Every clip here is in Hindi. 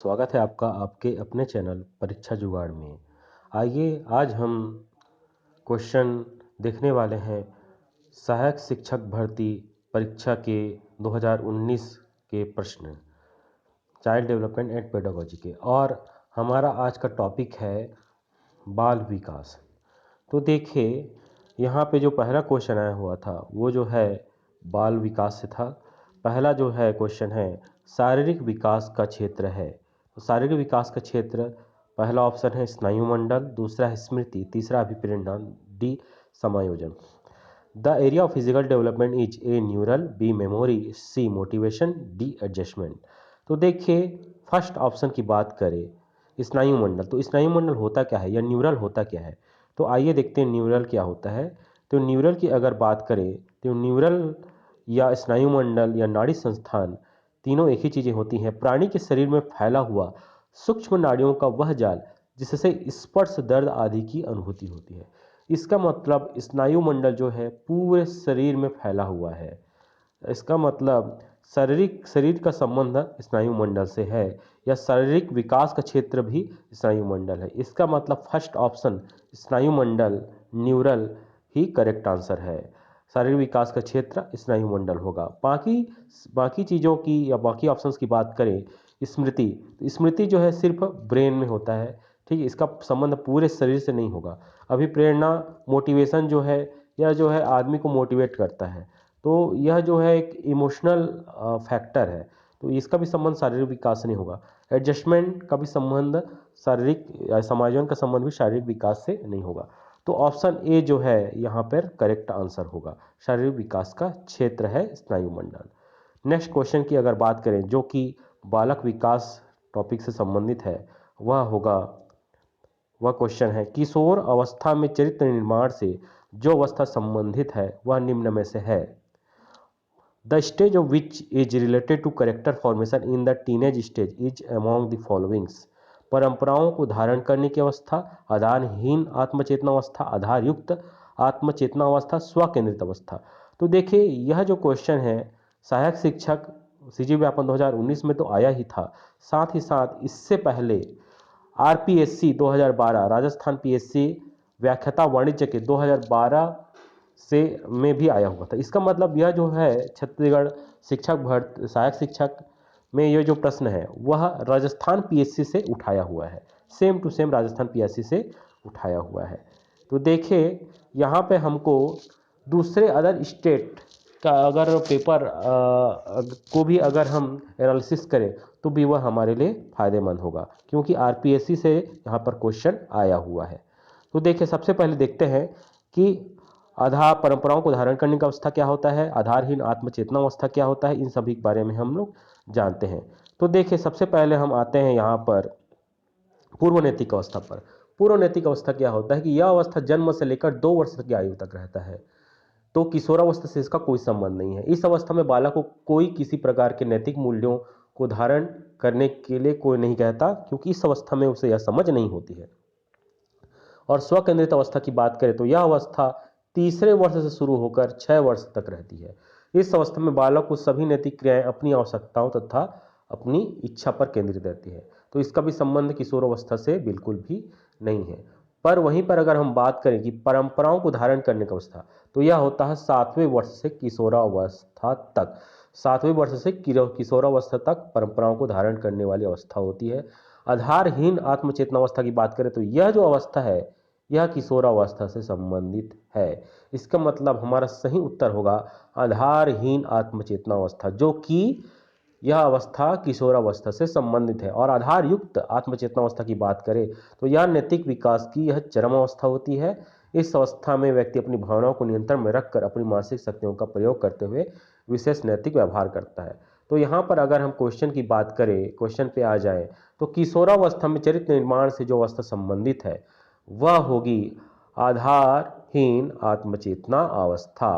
स्वागत है आपका आपके अपने चैनल परीक्षा जुगाड़ में। आइए आज हम क्वेश्चन देखने वाले हैं सहायक शिक्षक भर्ती परीक्षा के 2019 के प्रश्न चाइल्ड डेवलपमेंट एंड पेडागोजी के। और हमारा आज का टॉपिक है बाल विकास। तो देखिए यहाँ पे जो पहला क्वेश्चन आया हुआ था वो जो है बाल विकास से था। पहला जो है क्वेश्चन है शारीरिक विकास का क्षेत्र है। तो शारीरिक विकास का क्षेत्र पहला ऑप्शन है स्नायुमंडल, दूसरा है स्मृति, तीसरा अभिप्रेरणा, डी समायोजन। The area of physical development is A neural, B memory, C motivation, D adjustment. तो देखिए फर्स्ट ऑप्शन की बात करें स्नायुमंडल, तो स्नायुमंडल होता क्या है या न्यूरल होता क्या है। तो आइए देखते हैं न्यूरल क्या होता है। तो न्यूरल की अगर बात करें तो न्यूरल या स्नायुमंडल या नाड़ी संस्थान तीनों एक ही चीज़ें होती हैं। प्राणी के शरीर में फैला हुआ सूक्ष्म नाड़ियों का वह जाल जिससे स्पर्श, दर्द आदि की अनुभूति होती है। इसका मतलब स्नायुमंडल जो है पूरे शरीर में फैला हुआ है। इसका मतलब शरीर का संबंध स्नायुमंडल से है या शारीरिक विकास का क्षेत्र भी स्नायुमंडल है। इसका मतलब फर्स्ट ऑप्शन स्नायुमंडल न्यूरल ही करेक्ट आंसर है। शारीरिक विकास का क्षेत्र स्नायुमंडल होगा। बाकी बाकी चीज़ों की या बाकी ऑप्शंस की बात करें स्मृति, तो स्मृति जो है सिर्फ ब्रेन में होता है। ठीक है, इसका संबंध पूरे शरीर से नहीं होगा। अभिप्रेरणा मोटिवेशन जो है यह जो है आदमी को मोटिवेट करता है। तो यह जो है एक इमोशनल फैक्टर है, तो इसका भी संबंध शारीरिक विकास से नहीं होगा। एडजस्टमेंट का भी संबंध शारीरिक समायोजन का संबंध भी शारीरिक विकास से नहीं होगा। तो ऑप्शन ए जो है यहाँ पर करेक्ट आंसर होगा। शारीरिक विकास का क्षेत्र है स्नायुमंडल। नेक्स्ट क्वेश्चन की अगर बात करें जो कि बालक विकास टॉपिक से संबंधित है वह क्वेश्चन है किशोर अवस्था में चरित्र निर्माण से जो अवस्था संबंधित है वह निम्न में से है। The stage of which is related to character formation in the teenage stage is among the followings. परंपराओं को धारण करने की अवस्था, आधारहीन आत्मचेतना अवस्था, आधारयुक्त आत्मचेतना अवस्था, स्वकेंद्रित अवस्था। तो देखिए यह जो क्वेश्चन है सहायक शिक्षक सीजी व्यापन 2019 में तो आया ही था, साथ ही साथ इससे पहले आरपीएससी 2012 राजस्थान पीएससी व्याख्याता वाणिज्य के 2012 से में भी आया हुआ था। इसका मतलब यह जो है छत्तीसगढ़ शिक्षक भर्ती सहायक शिक्षक में यह जो प्रश्न है वह राजस्थान पीएससी से उठाया हुआ है। Same to same Rajasthan PSC से उठाया हुआ है। तो देखिए यहाँ पे हमको दूसरे अदर स्टेट का अगर पेपर को भी अगर हम एनालिसिस करें तो भी वह हमारे लिए फ़ायदेमंद होगा, क्योंकि आरपीएससी से यहाँ पर क्वेश्चन आया हुआ है। तो देखिए सबसे पहले देखते हैं कि आधार परंपराओं को धारण करने का अवस्था क्या होता है, आधारहीन आत्मचेतना अवस्था क्या होता है, इन सभी के बारे में हम लोग जानते हैं। तो देखिए सबसे पहले हम आते हैं यहाँ पर पूर्व नैतिक अवस्था पर। पूर्व नैतिक अवस्था क्या होता है कि यह अवस्था जन्म से लेकर 2 वर्ष की आयु तक रहता है। तो किशोरावस्था से इसका कोई संबंध नहीं है। इस अवस्था में बालक को कोई किसी प्रकार के नैतिक मूल्यों को धारण करने के लिए कोई नहीं कहता, क्योंकि इस अवस्था में उसे यह समझ नहीं होती है। और स्वकेंद्रित अवस्था की बात करें तो यह अवस्था तीसरे वर्ष से शुरू होकर 6 वर्ष तक रहती है। इस अवस्था में बालक को सभी नैतिक क्रियाएं अपनी आवश्यकताओं तथा अपनी इच्छा पर केंद्रित रहती है। तो इसका भी संबंध किशोरावस्था से बिल्कुल भी नहीं है। पर वहीं पर अगर हम बात करें कि परंपराओं को धारण करने का अवस्था, तो यह होता है 7वें वर्ष से किशोरावस्था तक। 7वें वर्ष से किशोरावस्था तक परंपराओं को धारण करने वाली अवस्था होती है। आधारहीन आत्मचेतना अवस्था की बात करें तो यह जो अवस्था है यह किशोरावस्था से संबंधित है। इसका मतलब हमारा सही उत्तर होगा आधारहीन आत्मचेतना अवस्था, जो कि यह अवस्था किशोरावस्था से संबंधित है। और आधार युक्त आत्मचेतना अवस्था की बात करें तो यह नैतिक विकास की यह चरम अवस्था होती है। इस अवस्था में व्यक्ति अपनी भावनाओं को नियंत्रण में रखकर अपनी मानसिक शक्तियों का प्रयोग करते हुए विशेष नैतिक व्यवहार करता है। तो यहाँ पर अगर हम क्वेश्चन की बात करें, क्वेश्चन पे आ जाए तो किशोरावस्था में चरित्र निर्माण से जो अवस्था संबंधित है वह होगी आधारहीन आत्मचेतना अवस्था।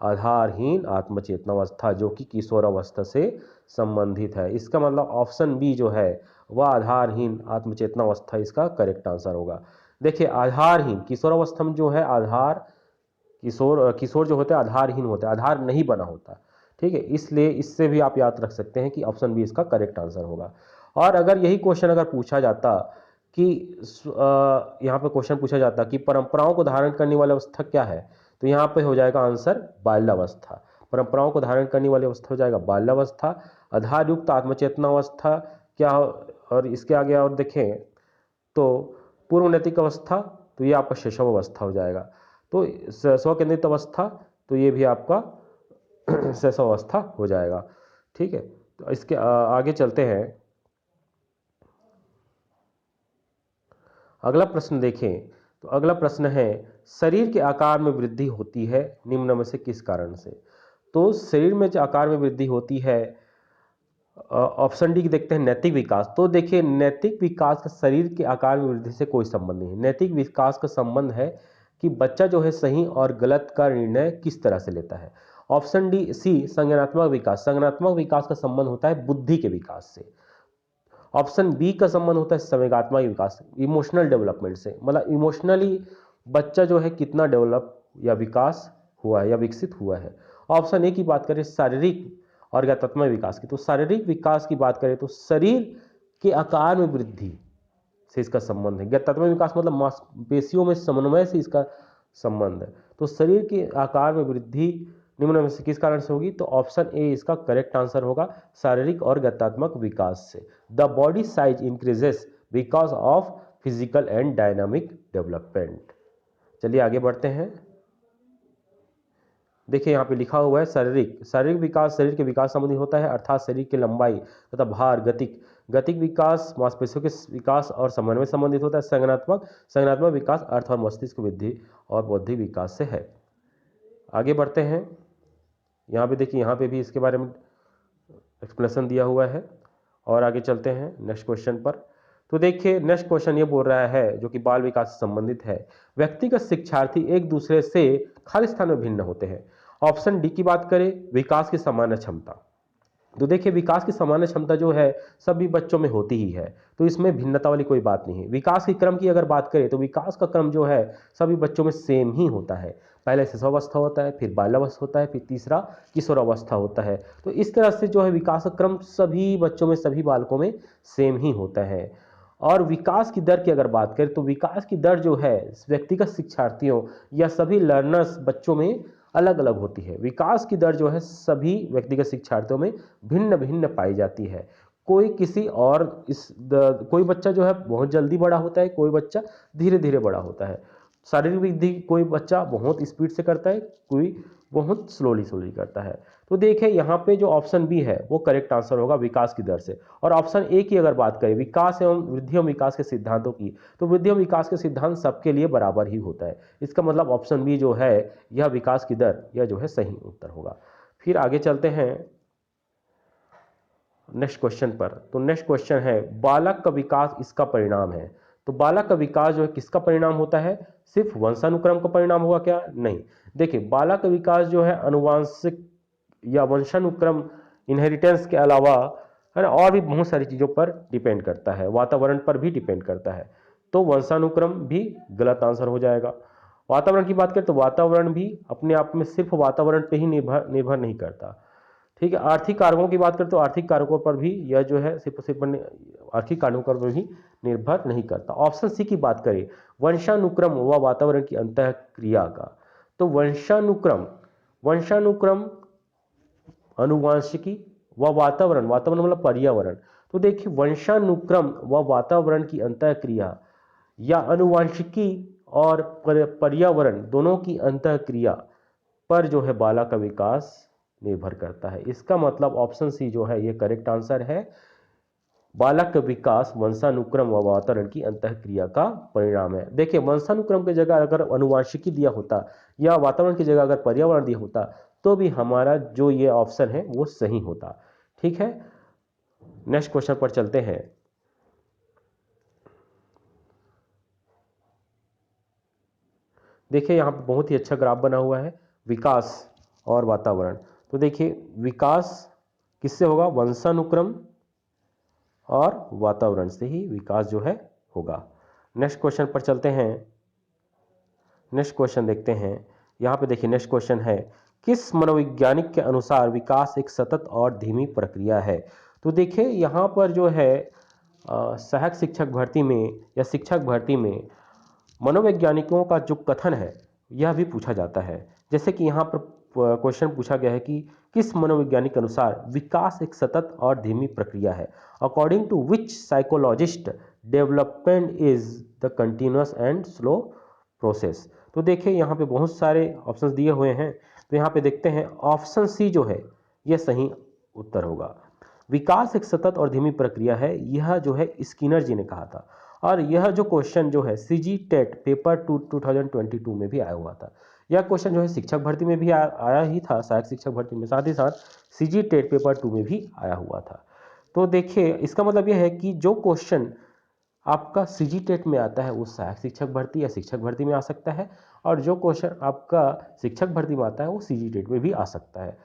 आधारहीन आत्मचेतना अवस्था जो कि किशोरावस्था से संबंधित है। इसका मतलब ऑप्शन बी जो है वह आधारहीन आत्मचेतना अवस्था इसका करेक्ट आंसर होगा। देखिए आधारहीन किशोरावस्था में जो है आधार किशोर जो होते हैं आधारहीन होते हैं, आधार नहीं बना होता। ठीक है, इसलिए इससे भी आप याद रख सकते हैं कि ऑप्शन बी इसका करेक्ट आंसर होगा। और अगर यही क्वेश्चन अगर पूछा जाता कि यहाँ पे क्वेश्चन पूछा जाता कि परंपराओं को धारण करने वाली अवस्था क्या है, तो यहाँ पे हो जाएगा आंसर बाल्यावस्था। परंपराओं को धारण करने वाली अवस्था हो जाएगा बाल्यावस्था। आधारयुक्त आत्मचेतना अवस्था क्या और इसके आगे और देखें तो पूर्व नैतिक अवस्था, तो ये आपका शैशव अवस्था हो जाएगा। तो स्व केंद्रित अवस्था, तो ये भी आपका शैशव अवस्था हो जाएगा। ठीक है, तो इसके आगे चलते हैं। अगला प्रश्न देखें, तो अगला प्रश्न है शरीर के आकार में वृद्धि होती है निम्न में से किस कारण से। तो शरीर में जो आकार में वृद्धि होती है, ऑप्शन डी देखते हैं नैतिक विकास। तो देखिए नैतिक विकास का शरीर के आकार में वृद्धि से कोई संबंध नहीं है। नैतिक विकास का संबंध है कि बच्चा जो है सही और गलत का निर्णय किस तरह से लेता है। ऑप्शन डी सी संज्ञानात्मक विकास। संज्ञानात्मक विकास का संबंध होता है बुद्धि के विकास से। ऑप्शन बी का संबंध होता है संवेगात्मक विकास, इमोशनल डेवलपमेंट से, मतलब इमोशनली बच्चा जो है कितना डेवलप या विकास हुआ है या विकसित हुआ है। ऑप्शन ए की बात करें शारीरिक और ज्ञानात्मक विकास की, तो शारीरिक विकास की बात करें तो शरीर के आकार में वृद्धि से इसका संबंध है। ज्ञानात्मक विकास मतलब मांसपेशियों में समन्वय से इसका संबंध है। तो शरीर के आकार में वृद्धि निम्न में से किस कारण से होगी, तो ऑप्शन ए इसका करेक्ट आंसर होगा, शारीरिक और गत्यात्मक विकास से। The body size increases because of physical and dynamic development. चलिए आगे बढ़ते हैं। देखिए यहाँ पे लिखा हुआ है शारीरिक विकास शरीर के विकास संबंधी होता है, अर्थात शरीर की लंबाई तथा भार। गतिक विकास मांसपेशियों के विकास और समन्वय संबंधित होता है। संज्ञानात्मक विकास अर्थ और मस्तिष्क वृद्धि और बौद्धिक विकास से है। आगे बढ़ते हैं। यहाँ पे देखिए यहाँ पे भी इसके बारे में एक्सप्लेनेशन दिया हुआ है और आगे चलते हैं नेक्स्ट क्वेश्चन पर। तो देखिए नेक्स्ट क्वेश्चन ये बोल रहा है जो कि बाल विकास से संबंधित है, व्यक्तिगत शिक्षार्थी एक दूसरे से खाली स्थान में भिन्न होते हैं। ऑप्शन डी की बात करें विकास की सामान्य क्षमता, तो देखिए विकास की सामान्य क्षमता जो है सभी बच्चों में होती ही है, तो इसमें भिन्नता वाली कोई बात नहीं है। विकास के क्रम की अगर बात करें तो विकास का क्रम जो है सभी बच्चों में सेम ही होता है। पहले शिशुअवस्था होता है, फिर बाल्यावस्था होता है, फिर तीसरा किशोरावस्था होता है। तो इस तरह से जो है विकास का क्रम सभी बच्चों में सभी बालकों में सेम ही होता है। और विकास की दर की अगर बात करें तो विकास की दर जो है व्यक्तिगत शिक्षार्थियों या सभी लर्नर्स बच्चों में अलग अलग होती है। विकास की दर जो है सभी व्यक्तिगत शिक्षार्थियों में भिन्न भिन्न पाई जाती है। कोई किसी और कोई बच्चा जो है बहुत जल्दी बड़ा होता है, कोई बच्चा धीरे धीरे बड़ा होता है। शारीरिक वृद्धि कोई बच्चा बहुत स्पीड से करता है, कोई बहुत स्लोली करता है। तो देखिए यहाँ पे जो ऑप्शन बी है वो करेक्ट आंसर होगा विकास की दर से। और ऑप्शन ए की अगर बात करें विकास एवं वृद्धि एवं विकास के सिद्धांतों की, तो वृद्धि एवं विकास के सिद्धांत सबके लिए बराबर ही होता है। इसका मतलब ऑप्शन बी जो है यह विकास की दर यह जो है सही उत्तर होगा। फिर आगे चलते हैं नेक्स्ट क्वेश्चन पर। तो नेक्स्ट क्वेश्चन है बालक का विकास इसका परिणाम है। तो बालक का विकास जो है किसका परिणाम होता है, सिर्फ वंशानुक्रम का परिणाम होगा क्या, नहीं। देखिए बालक का विकास जो है अनुवांशिक या वंशानुक्रम इनहेरिटेंस के अलावा है ना और भी बहुत सारी चीज़ों पर डिपेंड करता है, वातावरण पर भी डिपेंड करता है। तो वंशानुक्रम भी गलत आंसर हो जाएगा। वातावरण की बात करें तो वातावरण भी अपने आप में सिर्फ वातावरण पे ही निर्भर नहीं करता। ठीक है, आर्थिक कारकों की बात करें तो आर्थिक कारकों पर भी यह जो है सिर्फ आर्थिक कारकों पर भी निर्भर नहीं करता। ऑप्शन सी की बात करें वंशानुक्रम व वातावरण की अंतःक्रिया का, तो वंशानुक्रम अनुवांशिकी व वातावरण मतलब पर्यावरण। तो देखिए वंशानुक्रम व वातावरण की अंतःक्रिया या अनुवांशिकी और पर्यावरण दोनों की अंतःक्रिया पर जो है बालक का विकास निर्भर करता है। इसका मतलब ऑप्शन सी जो है ये करेक्ट आंसर है, बालक का विकास वंशानुक्रम व वातावरण की अंतःक्रिया का परिणाम है। देखिए वंशानुक्रम की जगह अगर अनुवांशिकी दिया होता या वातावरण की जगह अगर पर्यावरण दिया होता तो भी हमारा जो ये ऑप्शन है वो सही होता। ठीक है, नेक्स्ट क्वेश्चन पर चलते हैं। देखिए यहाँ पर बहुत ही अच्छा ग्राफ बना हुआ है विकास और वातावरण। तो देखिए विकास किससे होगा, वंशानुक्रम और वातावरण से ही विकास जो है होगा। नेक्स्ट क्वेश्चन पर चलते हैं। नेक्स्ट क्वेश्चन देखते हैं। यहाँ पे देखिए नेक्स्ट क्वेश्चन है किस मनोवैज्ञानिक के अनुसार विकास एक सतत और धीमी प्रक्रिया है। तो देखिए यहाँ पर जो है सहायक शिक्षक भर्ती में या शिक्षक भर्ती में मनोवैज्ञानिकों का जो कथन है यह भी पूछा जाता है। जैसे कि यहाँ पर क्वेश्चन पूछा गया है कि किस मनोवैज्ञानिक के अनुसार विकास एक सतत और धीमी प्रक्रिया है। According to which psychologist development is the continuous and slow process. तो देखिए यहाँ पे बहुत सारे ऑप्शंस दिए हुए हैं, तो यहाँ पे देखते हैं ऑप्शन सी जो है यह सही उत्तर होगा। विकास एक सतत और धीमी प्रक्रिया है, यह जो है स्किनर जी ने कहा था। और यह जो क्वेश्चन जो है सीजी टेट पेपर 2022 में भी आया हुआ था। यह क्वेश्चन जो है शिक्षक भर्ती में भी आया ही था, सहायक शिक्षक भर्ती में, साथ ही साथ सीजी टेट पेपर 2 में भी आया हुआ था। तो देखिए इसका मतलब यह है कि जो क्वेश्चन आपका सीजी टेट में आता है वो सहायक शिक्षक भर्ती या शिक्षक भर्ती में आ सकता है, और जो क्वेश्चन आपका शिक्षक भर्ती में आता है वो सीजी टेट में भी आ सकता है।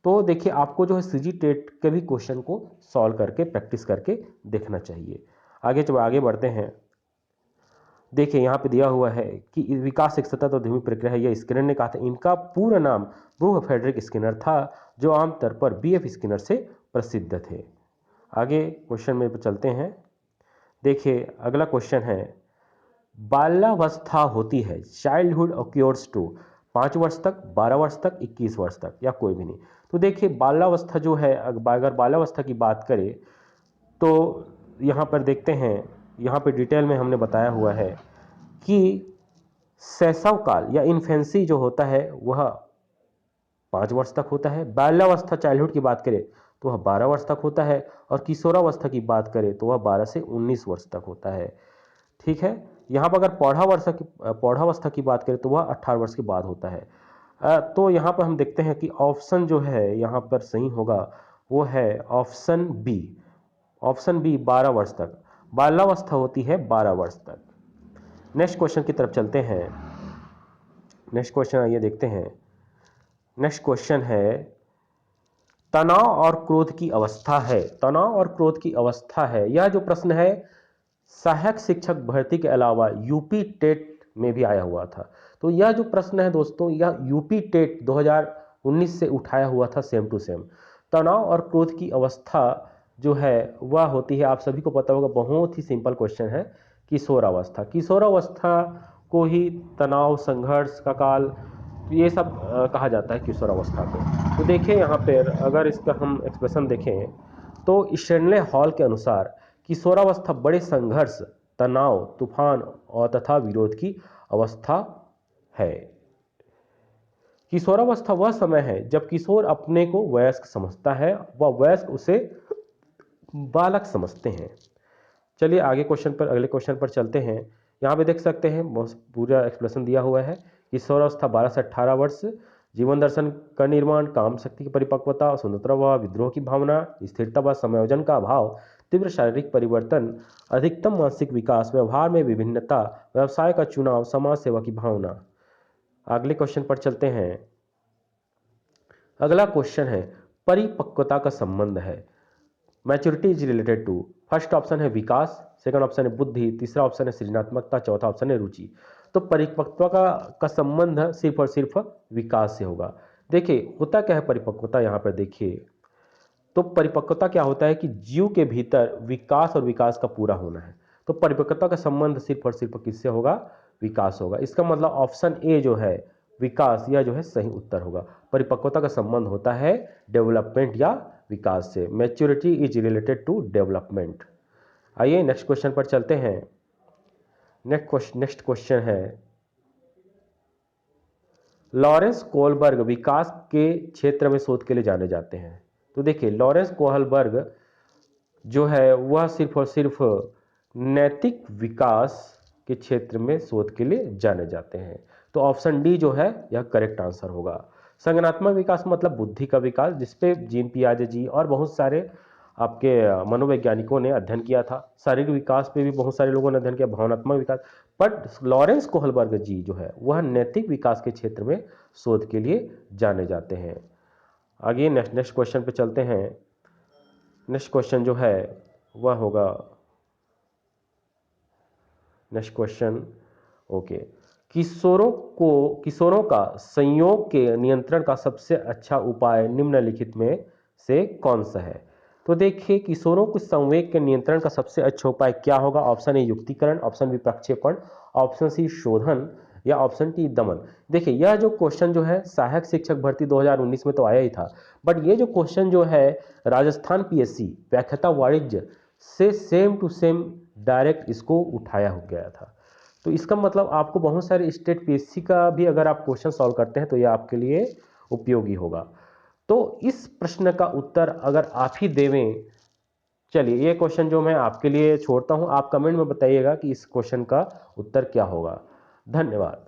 तो देखिए आपको जो है सीजी टेट के भी क्वेश्चन को सॉल्व करके प्रैक्टिस करके देखना चाहिए। आगे जब आगे बढ़ते हैं, देखिए यहाँ पे दिया हुआ है कि विकास एक सतत और धीमी प्रक्रिया है, यह स्किनर ने कहा था। इनका पूरा नाम ब्रूफ फ्रेडरिक स्किनर था, जो आमतौर पर बीएफ स्किनर से प्रसिद्ध थे। आगे क्वेश्चन में चलते हैं। देखिए अगला क्वेश्चन है, बाल्यावस्था होती है, चाइल्डहुड ऑक्योर्स टू 5 वर्ष तक, 12 वर्ष तक, 21 वर्ष तक, या कोई भी नहीं। तो देखिए बाल्यावस्था जो है, अगर बाल्यावस्था की बात करें तो यहाँ पर देखते हैं, यहाँ पे डिटेल में हमने बताया हुआ है कि शैशव काल या इन्फेंसी जो होता है वह 5 वर्ष तक होता है। बाल्यावस्था चाइल्डहुड की बात करें तो वह 12 वर्ष तक होता है, और किशोरावस्था की बात करें तो वह 12 से 19 वर्ष तक होता है। ठीक है, यहाँ पर अगर पौढ़ावस्था की बात करें तो वह 18 वर्ष के बाद होता है। तो यहाँ पर हम देखते हैं कि ऑप्शन जो है यहाँ पर सही होगा वो है ऑप्शन बी। ऑप्शन बी 12 वर्ष तक बाल्यावस्था होती है, 12 वर्ष तक। नेक्स्ट क्वेश्चन की तरफ चलते हैं। नेक्स्ट क्वेश्चन आइए देखते हैं। नेक्स्ट क्वेश्चन है, तनाव और क्रोध की अवस्था है। तनाव और क्रोध की अवस्था है, यह जो प्रश्न है सहायक शिक्षक भर्ती के अलावा यूपी टेट में भी आया हुआ था। तो यह जो प्रश्न है दोस्तों, यह यूपी टेट 2019 से उठाया हुआ था, सेम टू सेम। तनाव और क्रोध की अवस्था जो है वह होती है, आप सभी को पता होगा, बहुत ही सिंपल क्वेश्चन है, किशोरावस्था। किशोरावस्था को ही तनाव, संघर्ष का काल, ये सब कहा जाता है किशोरावस्था को। तो देखिए यहाँ पर अगर इसका हम एक्सप्रेशन देखें तो स्टैनले हॉल के अनुसार किशोरावस्था बड़े संघर्ष, तनाव, तूफान और तथा विरोध की अवस्था है। किशोरावस्था वह समय है जब किशोर अपने को वयस्क समझता है व वयस्क उसे बालक समझते हैं। चलिए आगे क्वेश्चन पर, अगले क्वेश्चन पर चलते हैं। यहाँ पे देख सकते हैं पूरा एक्सप्लेनेशन दिया हुआ है। किशोरावस्था 12 से 18 वर्ष, जीवन दर्शन का निर्माण, काम शक्ति की परिपक्वता, स्वतंत्रता व विद्रोह की भावना, स्थिरता व समायोजन का अभाव, तीव्र शारीरिक परिवर्तन, अधिकतम मानसिक विकास, व्यवहार में विभिन्नता, व्यवसाय का चुनाव, समाज सेवा की भावना। अगले क्वेश्चन पर चलते हैं। अगला क्वेश्चन है, परिपक्वता का संबंध है। Maturity is related to, first option है विकास, सेकंड ऑप्शन है बुद्धि, तीसरा ऑप्शन है सृजनात्मकता, चौथा ऑप्शन है रुचि। तो परिपक्वता का संबंध सिर्फ और सिर्फ विकास से होगा। देखिए होता क्या है परिपक्वता, यहाँ पर देखिए तो परिपक्वता क्या होता है कि जीव के भीतर विकास और विकास का पूरा होना है। तो परिपक्वता का संबंध सिर्फ और सिर्फ किससे होगा, विकास होगा। इसका मतलब ऑप्शन ए जो है विकास, यह जो है सही उत्तर होगा। परिपक्वता का संबंध होता है डेवलपमेंट या विकास से। Maturity is related to development. आइए नेक्स्ट क्वेश्चन पर चलते हैं। नेक्स्ट क्वेश्चन है, लॉरेंस कोहलबर्ग विकास के क्षेत्र में शोध के लिए जाने जाते हैं। तो देखिए लॉरेंस कोहलबर्ग जो है वह सिर्फ और सिर्फ नैतिक विकास के क्षेत्र में शोध के लिए जाने जाते हैं। तो ऑप्शन डी जो है यह करेक्ट आंसर होगा। संज्ञानात्मक विकास मतलब बुद्धि का विकास, जिसपे जीन पियाजे जी और बहुत सारे आपके मनोवैज्ञानिकों ने अध्ययन किया था। शारीरिक विकास पे भी बहुत सारे लोगों ने अध्ययन किया, भावनात्मक विकास। बट लॉरेंस कोहलबर्ग जी जो है वह नैतिक विकास के क्षेत्र में शोध के लिए जाने जाते हैं। आगे नेक्स्ट क्वेश्चन पे चलते हैं। नेक्स्ट क्वेश्चन जो है वह होगा, नेक्स्ट क्वेश्चन ओके, किशोरों का संयोग के नियंत्रण का सबसे अच्छा उपाय निम्नलिखित में से कौन सा है। तो देखिए किशोरों को संवेग के नियंत्रण का सबसे अच्छा उपाय क्या होगा? ऑप्शन ए युक्तिकरण, ऑप्शन बी प्रक्षेपण, ऑप्शन सी शोधन या ऑप्शन टी दमन। देखिए यह जो क्वेश्चन जो है सहायक शिक्षक भर्ती 2019 में तो आया ही था, बट ये जो क्वेश्चन जो है राजस्थान पीएससी व्याख्याता वाणिज्य से सेम टू सेम डायरेक्ट इसको उठाया हो गया था। तो इसका मतलब आपको बहुत सारे स्टेट पीएससी का भी अगर आप क्वेश्चन सॉल्व करते हैं तो यह आपके लिए उपयोगी होगा। तो इस प्रश्न का उत्तर अगर आप ही देवें, चलिए ये क्वेश्चन जो मैं आपके लिए छोड़ता हूं, आप कमेंट में बताइएगा कि इस क्वेश्चन का उत्तर क्या होगा। धन्यवाद।